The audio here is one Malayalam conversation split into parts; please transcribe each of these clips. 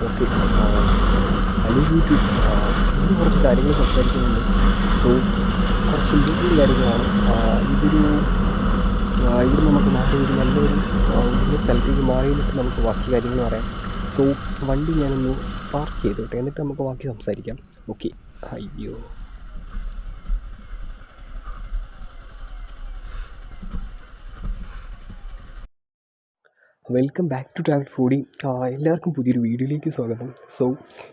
ഓക്കെ. ഹലോ യൂട്യൂബ്, ഇന്ന് കുറച്ച് കാര്യങ്ങൾ സംസാരിക്കുന്നുണ്ട്. സോ കുറച്ച് ഇമ്പോർട്ടൻ്റ് കാര്യങ്ങളാണ്. ഇവിടെ നമുക്ക് മാറി ഒരു നല്ലൊരു വലിയ സ്ഥലത്തേക്ക് മാറി നിന്നിട്ട് നമുക്ക് ബാക്കി കാര്യങ്ങൾ പറയാം. സോ വണ്ടി ഞാനൊന്ന് പാർക്ക് ചെയ്തോട്ടെ, എന്നിട്ട് നമുക്ക് ബാക്കി സംസാരിക്കാം. ഓക്കെ. അയ്യോ, welcome back to travel foodie. എല്ലാവർക്കും പുതിയൊരു വീഡിയോയിലേക്ക് സ്വാഗതം. സോ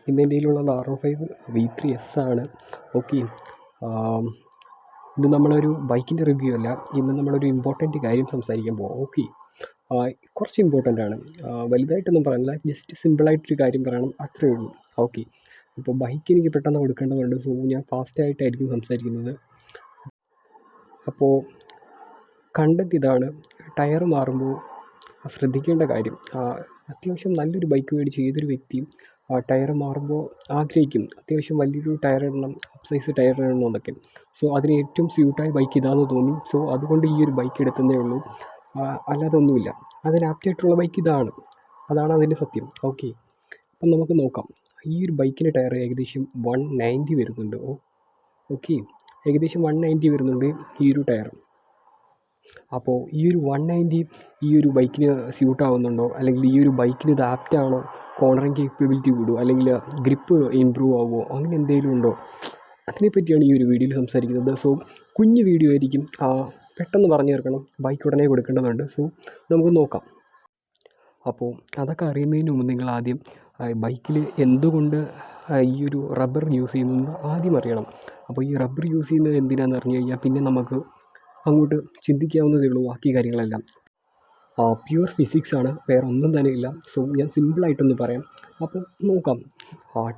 ഇന്ന് എൻ്റെ കയ്യിലുള്ളത് R15 V3S ആണ്. ഓക്കെ. ഇന്ന് നമ്മളൊരു ബൈക്കിൻ്റെ റിവ്യൂ അല്ല, ഇന്ന് നമ്മളൊരു ഇമ്പോർട്ടൻറ്റ് കാര്യം സംസാരിക്കാൻ പോകാം. ഓക്കെ. കുറച്ച് ഇമ്പോർട്ടൻ്റ് ആണ്, വലുതായിട്ടൊന്നും പറയില്ല, ജസ്റ്റ് സിമ്പിളായിട്ടൊരു കാര്യം പറയണം, അത്രയേ ഉള്ളൂ. ഓക്കെ. ഇപ്പോൾ ബൈക്ക് എനിക്ക് പെട്ടെന്ന് കൊടുക്കേണ്ടതുണ്ട്, സോ ഞാൻ ഫാസ്റ്റായിട്ടായിരിക്കും സംസാരിക്കുന്നത്. അപ്പോൾ കണ്ടന്റ് ഇതാണ്: ടയർ മാറുമ്പോൾ ശ്രദ്ധിക്കേണ്ട കാര്യം. അത്യാവശ്യം നല്ലൊരു ബൈക്ക് മേടിച്ച് ഏതൊരു വ്യക്തിയും ടയർ മാറുമ്പോൾ ആഗ്രഹിക്കും, അത്യാവശ്യം വലിയൊരു ടയർ ഇടണം, അപ്സൈസ് ടയർ ഇടണം എന്നൊക്കെ. സോ അതിന് ഏറ്റവും സ്യൂട്ടായ ബൈക്ക് ഇതാണെന്ന് തോന്നി, സോ അതുകൊണ്ട് ഈ ഒരു ബൈക്ക് എടുത്തതേ ഉള്ളൂ. അല്ലാതെ ഒന്നുമില്ല, അതിന് ആപ്റ്റായിട്ടുള്ള ബൈക്ക് ഇതാണ്, അതാണ് അതിൻ്റെ സത്യം. ഓക്കെ. അപ്പം നമുക്ക് നോക്കാം. ഈ ഒരു ബൈക്കിൻ്റെ ടയർ ഏകദേശം 190 വരുന്നുണ്ട്. ഓക്കെ, ഏകദേശം 190 വരുന്നുണ്ട് ഈ ഒരു ടയർ. അപ്പോൾ ഈ ഒരു 190 ഈ ഒരു ബൈക്കിന് സ്യൂട്ട് ആവുന്നുണ്ടോ, അല്ലെങ്കിൽ ഈ ഒരു ബൈക്കിന് ഇത് ആപ്റ്റാണോ, കോർണറിങ് കേപ്പബിലിറ്റി കൂടുമോ, അല്ലെങ്കിൽ ഗ്രിപ്പ് ഇമ്പ്രൂവ് ആവുമോ, അങ്ങനെ എന്തെങ്കിലും ഉണ്ടോ, അതിനെപ്പറ്റിയാണ് ഈ ഒരു വീഡിയോയിൽ സംസാരിക്കുന്നത്. സോ കുഞ്ഞു വീഡിയോ ആയിരിക്കും, പെട്ടെന്ന് പറഞ്ഞു തീർക്കണം, ബൈക്ക് ഉടനെ കൊടുക്കേണ്ടതുണ്ട്. സോ നമുക്ക് നോക്കാം. അപ്പോൾ അതൊക്കെ അറിയുന്നതിന് മുമ്പ് നിങ്ങൾ ആദ്യം ബൈക്കിൽ എന്തുകൊണ്ട് ഈ ഒരു റബ്ബർ യൂസ് ചെയ്യുന്നതെന്ന് ആദ്യം അറിയണം. അപ്പോൾ ഈ റബ്ബർ യൂസ് ചെയ്യുന്നത് എന്തിനാണെന്ന് അറിഞ്ഞു കഴിഞ്ഞാൽ പിന്നെ നമുക്ക് അങ്ങോട്ട് ചിന്തിക്കാവുന്നതേ ഉള്ളൂ ബാക്കി കാര്യങ്ങളെല്ലാം. പ്യുവർ ഫിസിക്സ് ആണ്, വേറെ ഒന്നും തന്നെ ഇല്ല. സോ ഞാൻ സിമ്പിളായിട്ടൊന്ന് പറയാം. അപ്പം നോക്കാം,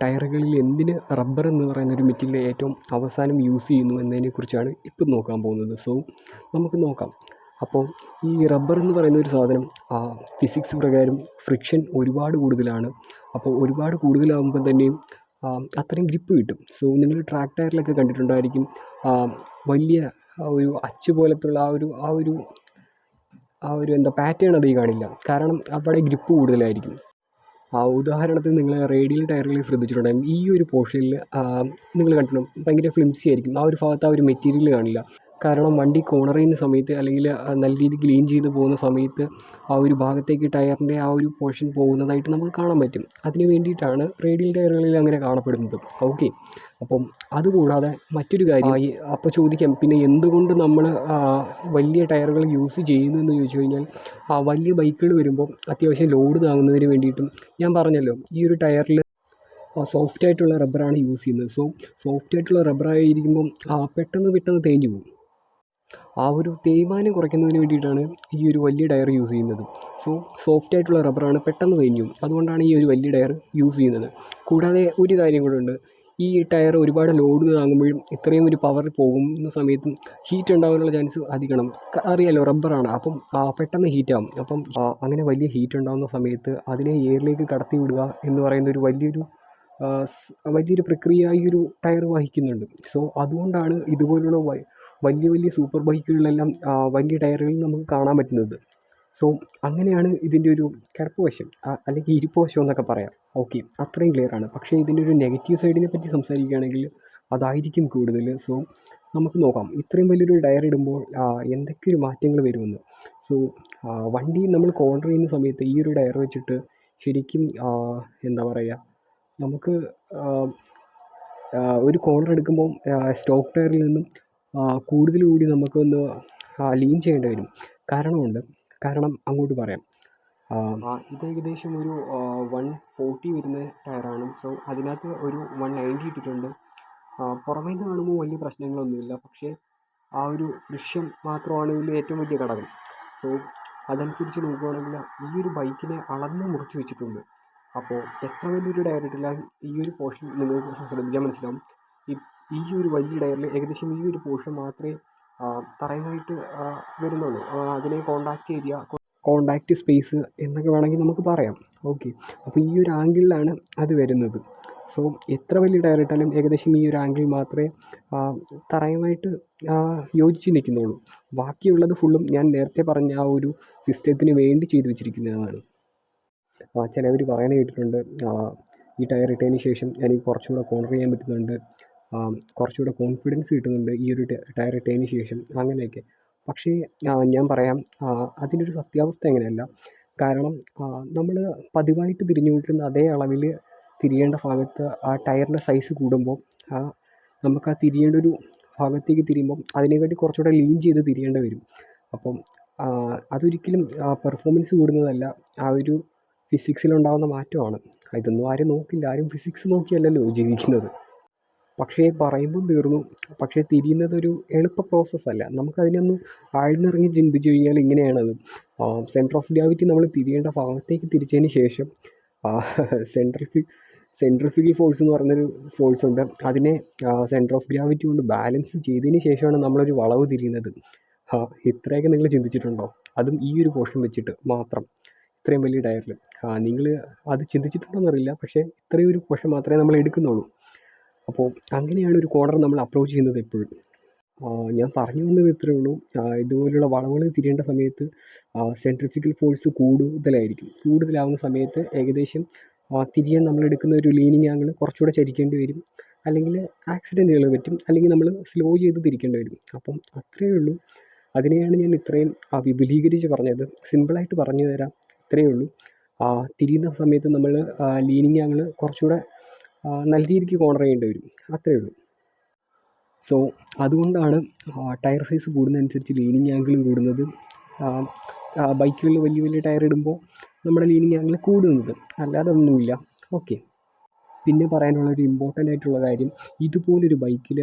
ടയറുകളിൽ എന്തിന് റബ്ബർ എന്ന് പറയുന്നൊരു മെറ്റീരിയൽ ഏറ്റവും അവസാനം യൂസ് ചെയ്യുന്നു എന്നതിനെക്കുറിച്ചാണ് ഇപ്പം നോക്കാൻ പോകുന്നത്. സോ നമുക്ക് നോക്കാം. അപ്പോൾ ഈ റബ്ബർ എന്ന് പറയുന്ന ഒരു സാധനം ഫിസിക്സ് പ്രകാരം ഫ്രിക്ഷൻ ഒരുപാട് കൂടുതലാണ്. അപ്പോൾ ഒരുപാട് കൂടുതലാകുമ്പോൾ തന്നെയും അത്രയും ഗ്രിപ്പ് കിട്ടും. സോ നിങ്ങൾ ട്രാക്ക് ടയറിലൊക്കെ കണ്ടിട്ടുണ്ടായിരിക്കും, വലിയ ഒരു അച്ച് പോലത്തുള്ള ആ ഒരു എന്താ പാറ്റേൺ അതിൽ കാണില്ല, കാരണം അവിടെ ഗ്രിപ്പ് കൂടുതലായിരിക്കും. ഉദാഹരണത്തിന് നിങ്ങൾ റേഡിയൽ ടയറുകളിൽ ശ്രദ്ധിച്ചിട്ടുണ്ടാകും, ഈ ഒരു പോർഷനിൽ നിങ്ങൾ കണ്ടിട്ടുണ്ടാകും ഭയങ്കര ഫ്ലിംസി ആയിരിക്കും, ആ ഒരു ഭാഗത്ത് ആ ഒരു മെറ്റീരിയൽ കാണില്ല. കാരണം വണ്ടി കോർണർ ചെയ്യുന്ന സമയത്ത് അല്ലെങ്കിൽ നല്ല രീതിയിൽ ക്ലീൻ ചെയ്ത് പോകുന്ന സമയത്ത് ആ ഒരു ഭാഗത്തേക്ക് ടയറിൻ്റെ ആ ഒരു പോർഷൻ പോകുന്നതായിട്ട് നമുക്ക് കാണാൻ പറ്റും. അതിന് വേണ്ടിയിട്ടാണ് റേഡിയൽ ടയറുകളിൽ അങ്ങനെ കാണപ്പെടുന്നത്. ഓക്കെ. അപ്പം അതുകൂടാതെ മറ്റൊരു കാര്യം, അപ്പോൾ ചോദിക്കാം, പിന്നെ എന്തുകൊണ്ട് നമ്മൾ വലിയ ടയറുകൾ യൂസ് ചെയ്യുന്നു എന്ന് ചോദിച്ചു കഴിഞ്ഞാൽ, വലിയ ബൈക്കുകൾ വരുമ്പോൾ അത്യാവശ്യം ലോഡ് താങ്ങുന്നതിന് വേണ്ടിയിട്ടും, ഞാൻ പറഞ്ഞല്ലോ ഈ ഒരു ടയറിൽ സോഫ്റ്റ് ആയിട്ടുള്ള റബ്ബറാണ് യൂസ് ചെയ്യുന്നത്. സോ സോഫ്റ്റ് ആയിട്ടുള്ള റബ്ബറായിരിക്കുമ്പം പെട്ടെന്ന് തേഞ്ഞു പോകും. ആ ഒരു തേയ്മാനം കുറയ്ക്കുന്നതിന് വേണ്ടിയിട്ടാണ് ഈ ഒരു വലിയ ടയർ യൂസ് ചെയ്യുന്നത്. സോ സോഫ്റ്റ് ആയിട്ടുള്ള റബ്ബറാണ്, പെട്ടെന്ന് തേഞ്ഞു, അതുകൊണ്ടാണ് ഈ ഒരു വലിയ ടയർ യൂസ് ചെയ്യുന്നത്. കൂടാതെ ഒരു കാര്യം കൂടെ ഉണ്ട്, ഈ ടയർ ഒരുപാട് ലോഡ് താങ്ങുമ്പോഴും ഇത്രയും ഒരു പവർ പോകുന്ന സമയത്തും ഹീറ്റ് ഉണ്ടാകാനുള്ള ചാൻസ് അധികം. അറിയാലോ, റബ്ബറാണ്, അപ്പം പെട്ടെന്ന് ഹീറ്റാകും. അപ്പം അങ്ങനെ വലിയ ഹീറ്റ് ഉണ്ടാകുന്ന സമയത്ത് അതിനെ എയറിലേക്ക് കടത്തി വിടുക എന്ന് പറയുന്ന ഒരു വലിയൊരു പ്രക്രിയ ഈ ഒരു ടയർ വഹിക്കുന്നുണ്ട്. സോ അതുകൊണ്ടാണ് ഇതുപോലുള്ള വലിയ സൂപ്പർ ബൈക്കുകളിലെല്ലാം വലിയ ടയറുകളിൽ നമുക്ക് കാണാൻ പറ്റുന്നത്. സോ അങ്ങനെയാണ് ഇതിൻ്റെ ഒരു കിടപ്പ് വശം, അല്ലെങ്കിൽ ഇരിപ്പ് വശം എന്നൊക്കെ പറയാം. ഓക്കെ, അത്രയും ക്ലിയറാണ്. പക്ഷേ ഇതിൻ്റെ ഒരു നെഗറ്റീവ് സൈഡിനെ പറ്റി സംസാരിക്കുകയാണെങ്കിൽ അതായിരിക്കും കൂടുതൽ. സോ നമുക്ക് നോക്കാം, ഇത്രയും വലിയൊരു ടയർ ഇടുമ്പോൾ എന്തൊക്കെ ഒരു മാറ്റങ്ങൾ വരുമെന്ന്. സോ വണ്ടി നമ്മൾ കോർണർ ചെയ്യുന്ന സമയത്ത് ഈ ഒരു ടയർ വെച്ചിട്ട് ശരിക്കും എന്താ പറയുക, നമുക്ക് ഒരു കോർണർ എടുക്കുമ്പോൾ സ്റ്റോക്ക് ടയറിൽ നിന്നും കൂടുതൽ കൂടി നമുക്കൊന്ന് ലീൻ ചെയ്യേണ്ടി വരും. കാരണം അങ്ങോട്ട് പറയാം. ഇത് ഏകദേശം ഒരു 140 വരുന്ന ടയറാണ്. സോ അതിനകത്ത് ഒരു 190 ഇട്ടിട്ടുണ്ട്. പുറമേ നിന്ന് കാണുമ്പോൾ വലിയ പ്രശ്നങ്ങളൊന്നുമില്ല, പക്ഷേ ആ ഒരു ഫ്രിക്ഷൻ മാത്രമാണ് ഇതിൽ ഏറ്റവും വലിയ ഘടകം. സോ അതനുസരിച്ച് നോക്കുകയാണെങ്കിൽ ഈ ഒരു ബൈക്കിനെ അളന്ന് മുറിച്ച് വെച്ചിട്ടുണ്ട്. അപ്പോൾ എത്ര വലിയൊരു ടയർ ഇട്ടാൽ ഈ ഒരു പോർഷൻ നിങ്ങൾക്ക് ശ്രദ്ധിച്ചാൽ മനസ്സിലാവും, ഈ ഒരു വലിയ ടയറിൽ ഏകദേശം ഈ ഒരു പോർഷൻ മാത്രമേ തറയുമായിട്ട് വരുന്നുള്ളൂ. അതിനെ കോണ്ടാക്റ്റ് സ്പേസ് എന്നൊക്കെ വേണമെങ്കിൽ നമുക്ക് പറയാം. ഓക്കെ. അപ്പോൾ ഈ ഒരു ആംഗിളിലാണ് അത് വരുന്നത്. സോ എത്ര വലിയ ടയർ ഇട്ടാലും ഏകദേശം ഈ ഒരു ആംഗിൾ മാത്രമേ തറയുമായിട്ട് യോജിച്ച് നിൽക്കുന്നുള്ളൂ. ബാക്കിയുള്ളത് ഫുള്ളും ഞാൻ നേരത്തെ പറഞ്ഞ ആ ഒരു സിസ്റ്റത്തിന് വേണ്ടി ചെയ്തു വെച്ചിരിക്കുന്നതാണ്. ചിലവർ പറയുന്നത് കേട്ടിട്ടുണ്ട്, ഈ ടയർ ഇട്ടതിന് ശേഷം എനിക്ക് കുറച്ചുകൂടെ കോൺട്രോൾ ചെയ്യാൻ പറ്റുന്നുണ്ട്, കുറച്ചുകൂടെ കോൺഫിഡൻസ് കിട്ടുന്നുണ്ട് ഈ ഒരു ടയർ ഇട്ടതിന് ശേഷം, അങ്ങനെയൊക്കെ. പക്ഷേ ഞാൻ പറയാം, അതിൻ്റെ ഒരു സത്യാവസ്ഥ അങ്ങനെയല്ല. കാരണം നമ്മൾ പതിവായിട്ട് തിരിഞ്ഞുകൊണ്ടിരുന്ന അതേ അളവിൽ തിരിയേണ്ട ഭാഗത്ത് ആ ടയറിൻ്റെ സൈസ് കൂടുമ്പോൾ നമുക്ക് ആ തിരിയേണ്ട ഒരു ഭാഗത്തേക്ക് തിരിയുമ്പം അതിനെക്കാട്ടി കുറച്ചുകൂടെ ലീൻ ചെയ്ത് തിരിയേണ്ടി വരും. അപ്പം അതൊരിക്കലും പെർഫോമൻസ് കൂടുന്നതല്ല, ആ ഒരു ഫിസിക്സിലുണ്ടാകുന്ന മാറ്റമാണ്. ഇതൊന്നും ആരും നോക്കില്ല, ആരും ഫിസിക്സ് നോക്കിയല്ലല്ലോ ജീവിക്കുന്നത്. പക്ഷേ പറയുമ്പം തീർന്നു. പക്ഷേ തിരിയുന്നതൊരു എളുപ്പ പ്രോസസ്സല്ല. നമുക്കതിനൊന്ന് ആഴ്ന്നിറങ്ങി ചിന്തിച്ച് കഴിഞ്ഞാൽ ഇങ്ങനെയാണത്. സെൻറ്റർ ഓഫ് ഗ്രാവിറ്റി നമ്മൾ തിരിയേണ്ട ഭാഗത്തേക്ക് തിരിച്ചതിന് ശേഷം സെൻട്രിഫ്യൂഗൽ ഫോഴ്സ് എന്ന് പറയുന്നൊരു ഫോഴ്സുണ്ട്. അതിനെ സെൻറ്റർ ഓഫ് ഗ്രാവിറ്റി കൊണ്ട് ബാലൻസ് ചെയ്തതിന് ശേഷമാണ് നമ്മളൊരു വളവ് തിരിയുന്നത്. ഇത്രയൊക്കെ നിങ്ങൾ ചിന്തിച്ചിട്ടുണ്ടോ? അതും ഈ ഒരു പോർഷൻ വെച്ചിട്ട് മാത്രം, ഇത്രയും വലിയ ടയറിൽ. നിങ്ങൾ അത് ചിന്തിച്ചിട്ടുണ്ടോയെന്നറിയില്ല, പക്ഷേ ഇത്രയും ഒരു പോർഷൻ മാത്രമേ നമ്മൾ എടുക്കുന്നുള്ളൂ. അപ്പോൾ അങ്ങനെയാണ് ഒരു കോർണർ നമ്മൾ അപ്രോച്ച് ചെയ്യുന്നത് എപ്പോഴും. ഞാൻ പറഞ്ഞു വന്നത് ഇത്രയേ ഉള്ളൂ. ഇതുപോലുള്ള വളവുകൾ തിരിയേണ്ട സമയത്ത് സെൻട്രിഫ്യൂഗൽ ഫോഴ്സ് കൂടുതലാവുന്ന സമയത്ത് ഏകദേശം തിരിയാൻ നമ്മളെടുക്കുന്ന ഒരു ലീനിങ് ആംഗിൾ കുറച്ചുകൂടെ ചരിക്കേണ്ടി വരും, അല്ലെങ്കിൽ ആക്സിഡൻറ്റുകൾ പറ്റും, അല്ലെങ്കിൽ നമ്മൾ സ്ലോ ചെയ്ത് തിരിക്കേണ്ടി വരും. അപ്പം അത്രയേ ഉള്ളൂ. അതിനെയാണ് ഞാൻ ഇത്രയും വിപുലീകരിച്ച് പറഞ്ഞത്. സിമ്പിളായിട്ട് പറഞ്ഞു തരാം, ഇത്രയേ ഉള്ളൂ. തിരിയുന്ന സമയത്ത് നമ്മൾ ലീനിങ് ആംഗിൾ കുറച്ചുകൂടെ നല്ല രീതിക്ക് കോർണർ ചെയ്യേണ്ടി വരും, അത്രയേ ഉള്ളൂ. സോ അതുകൊണ്ടാണ് ടയർ സൈസ് കൂടുന്നതനുസരിച്ച് ലീനിങ് ആംഗിളും കൂടുന്നത്. ബൈക്കുകളിൽ വലിയ വലിയ ടയർ ഇടുമ്പോൾ നമ്മുടെ ലീനിങ് ആംഗിൾ കൂടുന്നത്, അല്ലാതെ ഒന്നുമില്ല. ഓക്കെ. പിന്നെ പറയാനുള്ളൊരു ഇമ്പോർട്ടൻ്റ് ആയിട്ടുള്ള കാര്യം, ഇതുപോലൊരു ബൈക്കിൽ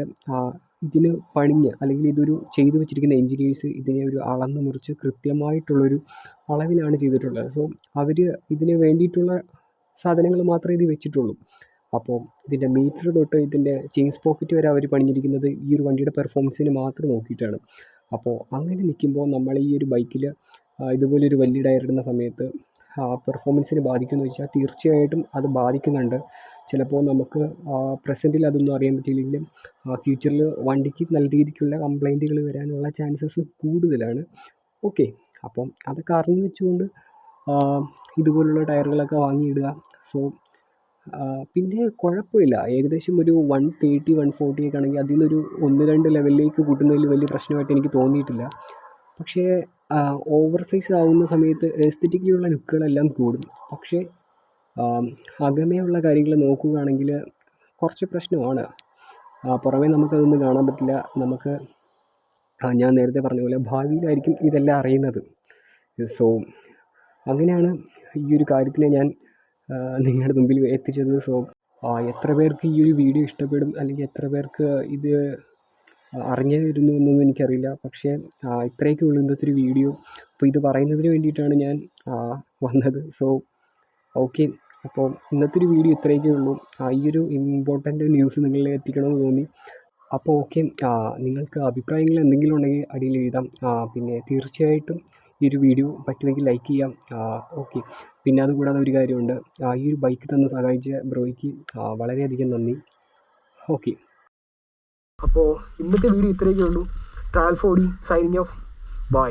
ഇതിന് പണിഞ്ഞ് അല്ലെങ്കിൽ ഇതൊരു ചെയ്തു വെച്ചിരിക്കുന്ന എൻജിനീയേഴ്സ് ഇതിനെ ഒരു അളന്ന് മുറിച്ച് കൃത്യമായിട്ടുള്ളൊരു അളവിലാണ് ചെയ്തിട്ടുള്ളത്. സോ അവർ ഇതിന് വേണ്ടിയിട്ടുള്ള സാധനങ്ങൾ മാത്രമേ ഇത് വെച്ചിട്ടുള്ളൂ. അപ്പോൾ ഇതിൻ്റെ മീറ്റർ തൊട്ട് ഇതിൻ്റെ ചെയിൻ സ്പോക്കറ്റ് വരെ അവർ പണിഞ്ഞിരിക്കുന്നത് ഈ ഒരു വണ്ടിയുടെ പെർഫോമൻസിന് മാത്രം നോക്കിയിട്ടാണ്. അപ്പോൾ അങ്ങനെ നിൽക്കുമ്പോൾ നമ്മൾ ഈ ഒരു ബൈക്കിൽ ഇതുപോലൊരു വലിയ ടയർ ഇടുന്ന സമയത്ത് പെർഫോമൻസിനെ ബാധിക്കുമെന്ന് വെച്ചാൽ തീർച്ചയായിട്ടും അത് ബാധിക്കുന്നുണ്ട്. ചിലപ്പോൾ നമുക്ക് പ്രസൻറ്റിൽ അതൊന്നും അറിയാൻ പറ്റിയില്ലെങ്കിലും ഫ്യൂച്ചറിൽ വണ്ടിക്ക് നല്ല രീതിക്കുള്ള കംപ്ലൈൻറ്റുകൾ വരാനുള്ള ചാൻസസ് കൂടുതലാണ്. ഓക്കെ. അപ്പം അതൊക്കെ അറിഞ്ഞു വെച്ചുകൊണ്ട് ഇതുപോലുള്ള ടയറുകളൊക്കെ വാങ്ങിയിടുക. സോ പിന്നെ കുഴപ്പമില്ല, ഏകദേശം ഒരു 130, 140 ഒക്കെ ആണെങ്കിൽ അതിൽ നിന്നൊരു 1-2 ലെവലിലേക്ക് കൂട്ടുന്നതിൽ വലിയ പ്രശ്നമായിട്ട് എനിക്ക് തോന്നിയിട്ടില്ല. പക്ഷേ ഓവർ സൈസ് ആവുന്ന സമയത്ത് എസ്തെറ്റിക്കലിയുള്ള ലുക്കുകളെല്ലാം കൂടും. പക്ഷേ അകമേയുള്ള കാര്യങ്ങൾ നോക്കുകയാണെങ്കിൽ കുറച്ച് പ്രശ്നമാണ്. പുറമേ നമുക്കതൊന്നും കാണാൻ പറ്റില്ല. നമുക്ക് ഞാൻ നേരത്തെ പറഞ്ഞ പോലെ ഭാവിയിലായിരിക്കും ഇതെല്ലാം അറിയുന്നത്. സോ അങ്ങനെയാണ് ഈ ഒരു കാര്യത്തിനെ ഞാൻ നിങ്ങളുടെ മുമ്പിൽ എത്തിച്ചത്. സോ എത്ര പേർക്ക് ഈ ഒരു വീഡിയോ ഇഷ്ടപ്പെടും, അല്ലെങ്കിൽ എത്ര പേർക്ക് ഇത് അറിഞ്ഞു വരുന്നു എന്നൊന്നും എനിക്കറിയില്ല. പക്ഷേ ഇത്രയൊക്കെ ഉള്ളൂ ഇന്നത്തെ ഒരു വീഡിയോ. അപ്പോൾ ഇത് പറയുന്നതിന് വേണ്ടിയിട്ടാണ് ഞാൻ വന്നത്. So okay. അപ്പോൾ ഇന്നത്തെ ഒരു വീഡിയോ ഇത്രയൊക്കെ ഉള്ളൂ. ഈ ഒരു ഇമ്പോർട്ടൻ്റ് ന്യൂസ് നിങ്ങളിലേക്ക് എത്തിക്കണമെന്ന് തോന്നി. അപ്പോൾ ഓക്കെ. നിങ്ങൾക്ക് അഭിപ്രായങ്ങൾ എന്തെങ്കിലും ഉണ്ടെങ്കിൽ അടിയിൽ എഴുതാം. പിന്നെ തീർച്ചയായിട്ടും ഈ ഒരു വീഡിയോ പറ്റുമെങ്കിൽ ലൈക്ക് ചെയ്യാം. ഓക്കെ. പിന്നെ അതുകൂടാതെ ഒരു കാര്യമുണ്ട്, ഈ ഒരു ബൈക്ക് തന്ന് സഹായിച്ച ബ്രോയ്ക്ക് വളരെയധികം നന്ദി. ഓക്കെ. അപ്പോൾ ഇന്നത്തെ വീഡിയോ ഇത്രയൊക്കെ ഉള്ളൂ. ട്രാവൽ ഫോർഡി സൈനിങ് ഓഫ്. ബൈ.